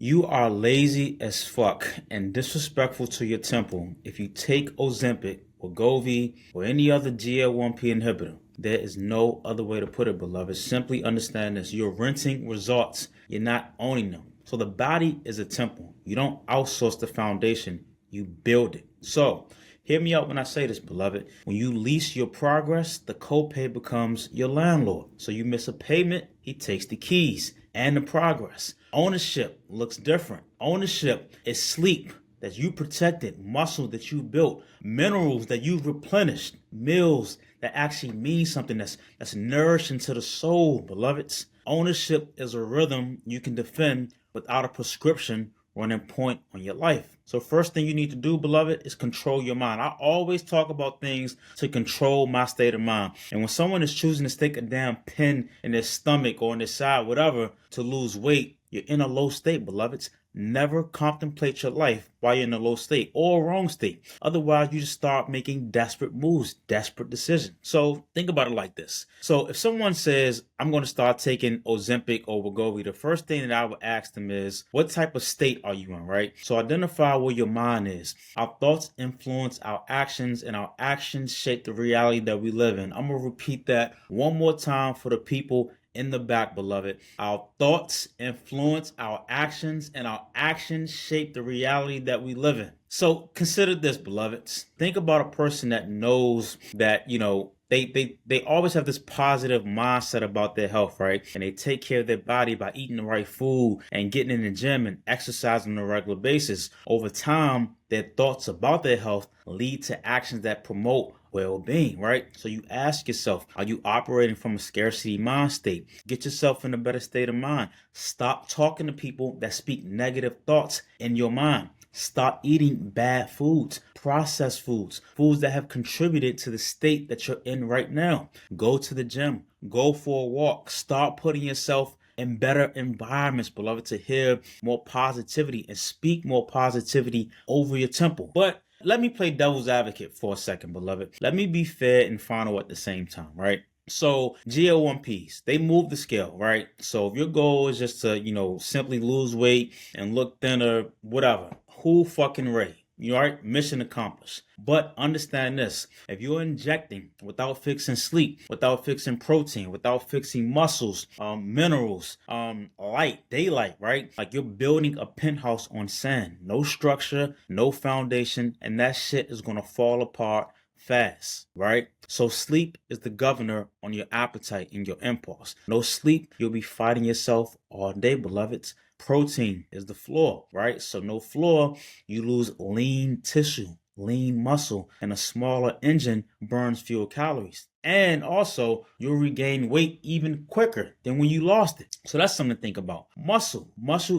You are lazy as fuck and disrespectful to your temple if you take Ozempic, Wegovy, or any other GL1P inhibitor. There is no other way to put it, beloved. Simply understand this. You're renting results. You're not owning them. So the body is a temple. You don't outsource the foundation. You build it. So hear me out when I say this, beloved. When you lease your progress, the copay becomes your landlord. So you miss a payment, he takes the keys and the progress. Ownership looks different. Ownership is sleep that you protected, muscle that you built, minerals that you've replenished, meals that actually mean something that's nourishing to the soul, beloveds. Ownership is a rhythm you can defend without a prescription running point on your life. So first thing you need to do, beloved, is control your mind. I always talk about things to control my state of mind. And when someone is choosing to stick a damn pin in their stomach or in their side, whatever, to lose weight, you're in a low state, beloveds. Never contemplate your life while you're in a low state or a wrong state. Otherwise, you just start making desperate moves, desperate decisions. So think about it like this. So if someone says, I'm going to start taking Ozempic or Wegovy, the first thing that I would ask them is, what type of state are you in, right? So identify where your mind is. Our thoughts influence our actions, and our actions shape the reality that we live in. I'm going to repeat that one more time for the people in the back, beloved. Our thoughts influence our actions, and our actions shape the reality that we live in. So consider this, beloveds. Think about a person that knows that, they always have this positive mindset about their health, right? And they take care of their body by eating the right food and getting in the gym and exercising on a regular basis. Over time, their thoughts about their health lead to actions that promote well-being, right? So you ask yourself, are you operating from a scarcity mind state? Get yourself in a better state of mind. Stop talking to people that speak negative thoughts in your mind. Stop eating bad foods, processed foods, foods that have contributed to the state that you're in right now. Go to the gym, go for a walk, start putting yourself in better environments, beloved, to hear more positivity and speak more positivity over your temple. But let me play devil's advocate for a second, beloved. Let me be fair and final at the same time, right? So GL1Ps, they move the scale, right? So if your goal is just to, simply lose weight and look thinner, whatever, who fucking Ray? You all right? Mission accomplished. But understand this. If you're injecting without fixing sleep, without fixing protein, without fixing muscles, minerals, daylight, right? Like you're building a penthouse on sand. No structure, no foundation, and that shit is going to fall apart fast, right? So sleep is the governor on your appetite and your impulse. No sleep, you'll be fighting yourself all day, beloveds. Protein is the floor, right? So no floor, you lose lean tissue, lean muscle, and a smaller engine burns fewer calories. And also, you'll regain weight even quicker than when you lost it. So that's something to think about. Muscle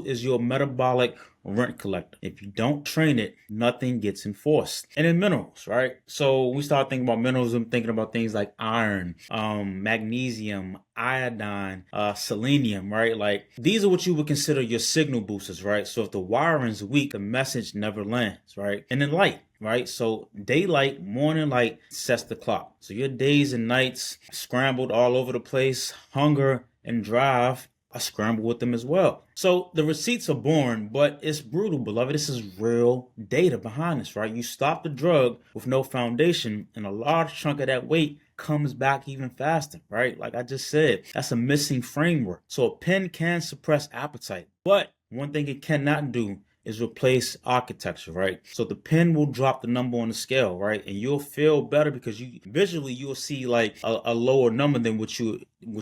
is your metabolic rent collector. If you don't train it, nothing gets enforced. And then minerals, right? So we start thinking about minerals, I'm thinking about things like iron, magnesium, iodine, selenium, right? Like these are what you would consider your signal boosters, right? So if the wiring's weak, the message never lands, right? And then light, right? So daylight, morning light sets the clock. So your days and nights scrambled all over the place, hunger and drive are scrambled with them as well. So the receipts are boring, but it's brutal, beloved. This is real data behind this, right? You stop the drug with no foundation, and a large chunk of that weight comes back even faster, right? Like I just said, that's a missing framework. So a pen can suppress appetite, but one thing it cannot do is replace architecture, right? So the pen will drop the number on the scale, right? And you'll feel better because you'll see like a lower number than what you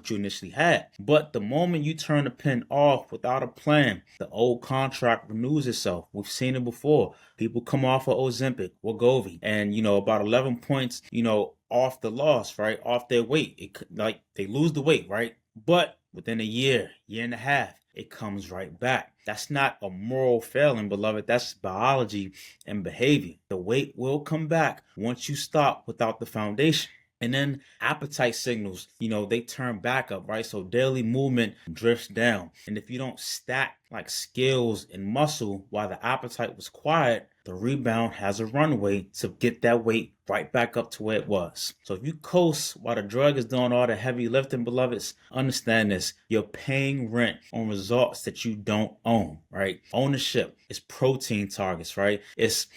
initially had. But the moment you turn the pen off without a plan, the old contract renews itself. We've seen it before. People come off of Ozempic, Wegovy, and about 11 points, off the loss, right? Off their weight. They lose the weight, right? But within a year and a half, it comes right back. That's not a moral failing, beloved. That's biology and behavior. The weight will come back once you stop without the foundation. And then appetite signals, they turn back up, right? So daily movement drifts down. And if you don't stack like skills and muscle while the appetite was quiet, the rebound has a runway to get that weight right back up to where it was. So if you coast while the drug is doing all the heavy lifting, beloveds, understand this. You're paying rent on results that you don't own, right? Ownership is protein targets, right? It's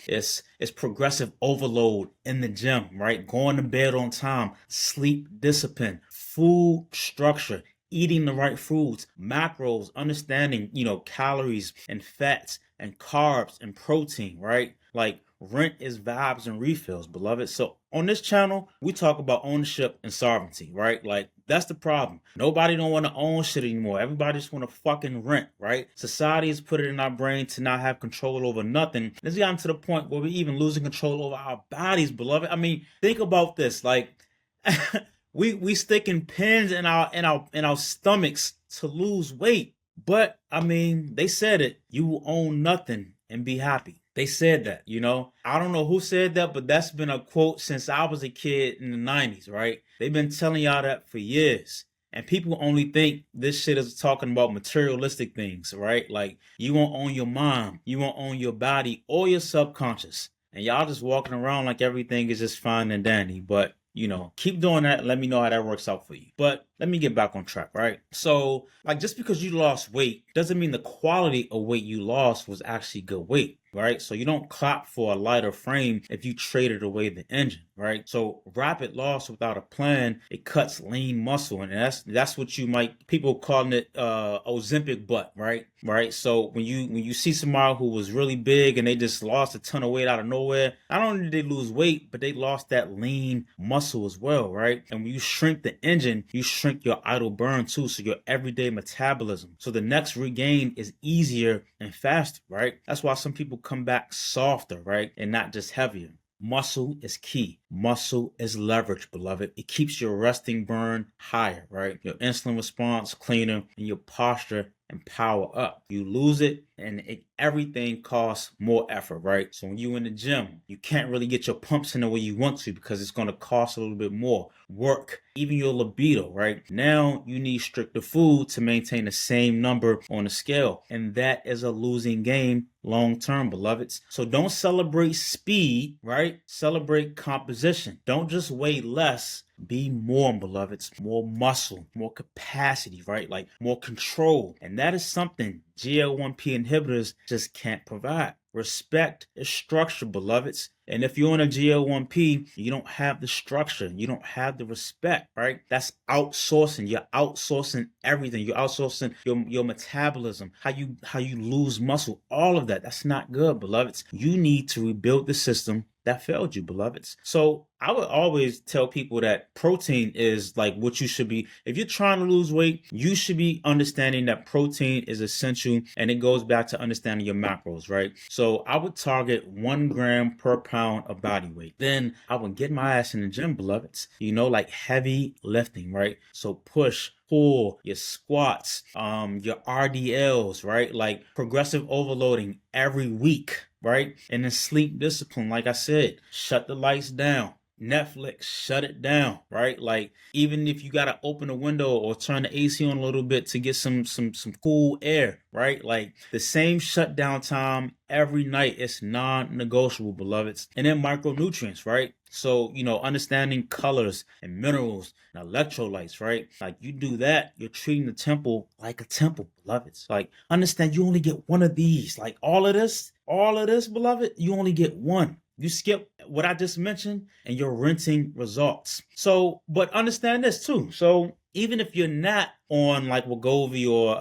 progressive overload in the gym, right? Going to bed on time, sleep discipline, food structure, eating the right foods, macros, understanding, calories and fats and carbs and protein, right? Like rent is vibes and refills, beloved. So on this channel, we talk about ownership and sovereignty, right? Like that's the problem. Nobody don't want to own shit anymore. Everybody just want to fucking rent, right? Society has put it in our brain to not have control over nothing. It's gotten to the point where we're even losing control over our bodies, beloved. I mean, think about this. Like we sticking pins in our stomachs to lose weight. But I mean, they said it. You will own nothing and be happy. They said that, I don't know who said that, but that's been a quote since I was a kid in the 90s, right? They've been telling y'all that for years. And people only think this shit is talking about materialistic things, right? Like you won't own your mind, you won't own your body or your subconscious. And y'all just walking around like everything is just fine and dandy. But keep doing that. Let me know how that works out for you. But let me get back on track, right? So, like, just because you lost weight doesn't mean the quality of weight you lost was actually good weight, right? So you don't clap for a lighter frame if you traded away the engine, right? So rapid loss without a plan, it cuts lean muscle, and that's what people calling it Ozempic butt, right? Right. So when you see somebody who was really big and they just lost a ton of weight out of nowhere, not only did they lose weight, but they lost that lean muscle as well, right? And when you shrink the engine, you shrink your idle burn too, so your everyday metabolism. So the next regain is easier and faster, right? That's why some people come back softer, right? And not just heavier. Muscle is key. Muscle is leverage, beloved. It keeps your resting burn higher, right? Your insulin response cleaner and your posture and power up. You lose it and everything costs more effort, right? So when you're in the gym, you can't really get your pumps in the way you want to because it's going to cost a little bit more work, even your libido, right? Now you need stricter food to maintain the same number on the scale. And that is a losing game long term, beloveds. So don't celebrate speed, right? Celebrate composition. Don't just weigh less. Be more, beloveds. More muscle, more capacity, right? Like more control. And that is something GLP-1 inhibitors just can't provide. Respect is structure, beloveds. And if you're on a GLP-1, you don't have the structure. You don't have the respect, right? That's outsourcing. You're outsourcing everything. You're outsourcing your metabolism, how you lose muscle, all of that. That's not good, beloveds. You need to rebuild the system that failed you, beloveds. So I would always tell people that protein is like what you should be. If you're trying to lose weight, you should be understanding that protein is essential, and it goes back to understanding your macros, right? So I would target 1 gram per pound of body weight. Then I would get my ass in the gym, beloveds. Like heavy lifting, right? So push, pull, your squats, your RDLs, right? Like progressive overloading every week, right? And then sleep discipline, like I said, shut the lights down. Netflix, shut it down, right? Like even if you gotta open a window or turn the AC on a little bit to get some cool air, right? Like the same shutdown time every night. It's non-negotiable, beloveds. And then micronutrients, right? So, understanding colors and minerals and electrolytes, right? Like you do that, you're treating the temple like a temple, beloveds. Like understand you only get one of these. Like all of this, beloved, you only get one. You skip what I just mentioned and you're renting results. So, but understand this too. So even if you're not on like Wegovy or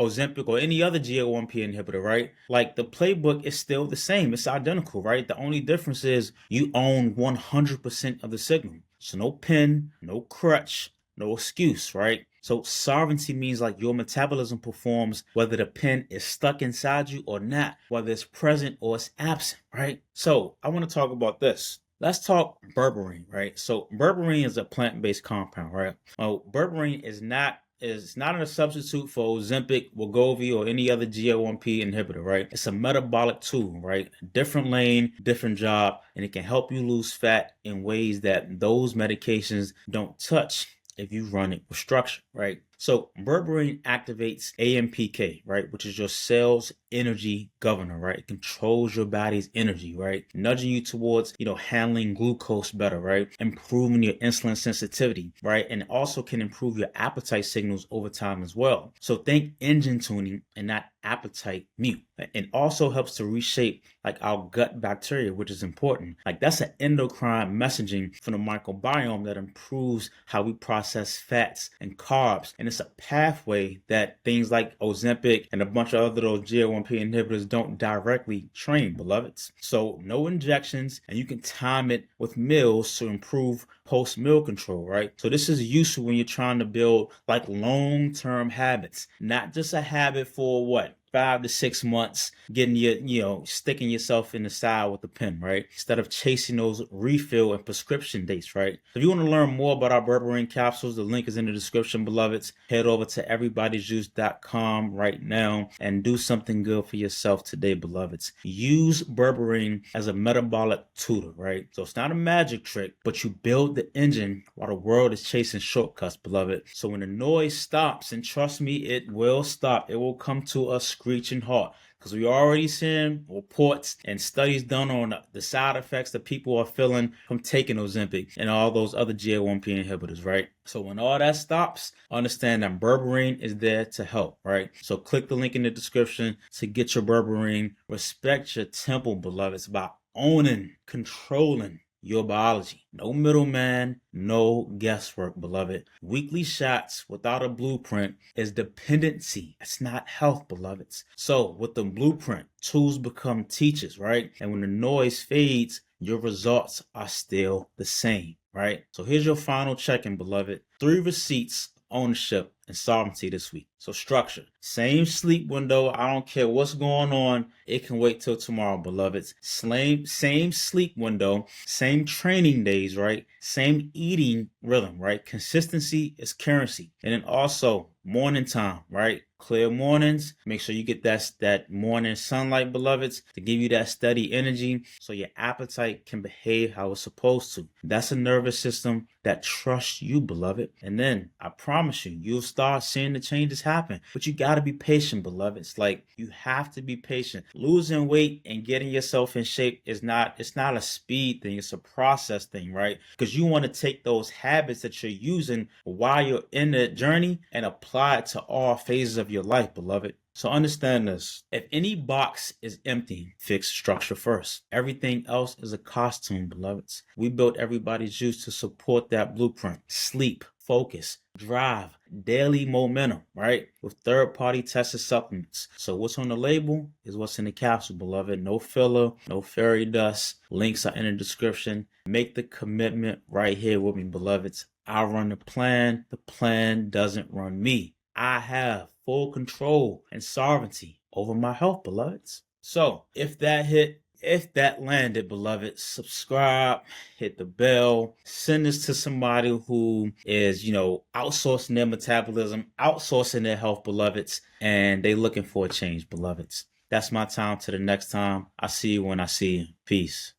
Ozempic or any other GLP-1 inhibitor, right? Like the playbook is still the same. It's identical, right? The only difference is you own 100% of the signal. So no pin, no crutch, no excuse, right? So sovereignty means like your metabolism performs whether the pen is stuck inside you or not, whether it's present or it's absent, right? So I want to talk about this. Let's talk berberine, right? So berberine is a plant-based compound, right? Berberine is not a substitute for Ozempic, Wegovy, or any other GLP-1 inhibitor, right? It's a metabolic tool, right? Different lane, different job, and it can help you lose fat in ways that those medications don't touch if you run it with structure, right? So berberine activates AMPK, right, which is your cell's energy governor, right? It controls your body's energy, right? Nudging you towards, handling glucose better, right? Improving your insulin sensitivity, right? And also can improve your appetite signals over time as well. So think engine tuning and not appetite mute. It also helps to reshape like our gut bacteria, which is important. Like that's an endocrine messaging from the microbiome that improves how we process fats and carbs. And it's a pathway that things like Ozempic and a bunch of other those GLP inhibitors don't directly train, beloveds. So no injections, and you can time it with meals to improve post-meal control, right? So this is useful when you're trying to build like long-term habits, not just a habit for what? 5 to 6 months, getting sticking yourself in the side with a pen, right? Instead of chasing those refill and prescription dates, right? If you want to learn more about our Berberine capsules, the link is in the description, beloveds. Head over to everybodyjuice.com right now and do something good for yourself today, beloveds. Use Berberine as a metabolic tutor, right? So it's not a magic trick, but you build the engine while the world is chasing shortcuts, beloved. So when the noise stops, and trust me, it will stop. It will come to a screeching halt, because we already seeing reports and studies done on the side effects that people are feeling from taking Ozempic and all those other GLP inhibitors, right? So when all that stops, understand that Berberine is there to help, right? So click the link in the description to get your Berberine. Respect your temple, beloveds, by owning, controlling your biology. No middleman, no guesswork, beloved. Weekly shots without a blueprint is dependency. It's not health, beloveds. So with the blueprint, tools become teachers, right? And when the noise fades, your results are still the same, right? So here's your final check-in, beloved. 3 receipts, ownership, and sovereignty this week. So structure. Same sleep window. I don't care what's going on. It can wait till tomorrow, beloveds. Same sleep window. Same training days, right? Same eating rhythm, right? Consistency is currency. And then also morning time, right? Clear mornings. Make sure you get that morning sunlight, beloveds, to give you that steady energy so your appetite can behave how it's supposed to. That's a nervous system that trusts you, beloved. And then I promise you, you'll start seeing the changes happen. But you got to be patient, beloveds. Like, you have to be patient. Losing weight and getting yourself in shape it's not a speed thing. It's a process thing, right? Because you want to take those habits that you're using while you're in the journey and apply it to all phases of your life, beloved. So understand this. If any box is empty, fix structure first. Everything else is a costume, beloveds. We built Everybody's Juice to support that blueprint. Sleep, focus, drive, daily momentum, right? With third-party tested supplements. So what's on the label is what's in the capsule, beloved. No filler, no fairy dust. Links are in the description. Make the commitment right here with me, beloveds. I run the plan. The plan doesn't run me. I have full control and sovereignty over my health, beloveds. So if that landed, beloved, subscribe, hit the bell, send this to somebody who is, outsourcing their metabolism, outsourcing their health, beloveds, and they looking for a change, beloveds. That's my time. To the next time. I see you when I see you. Peace.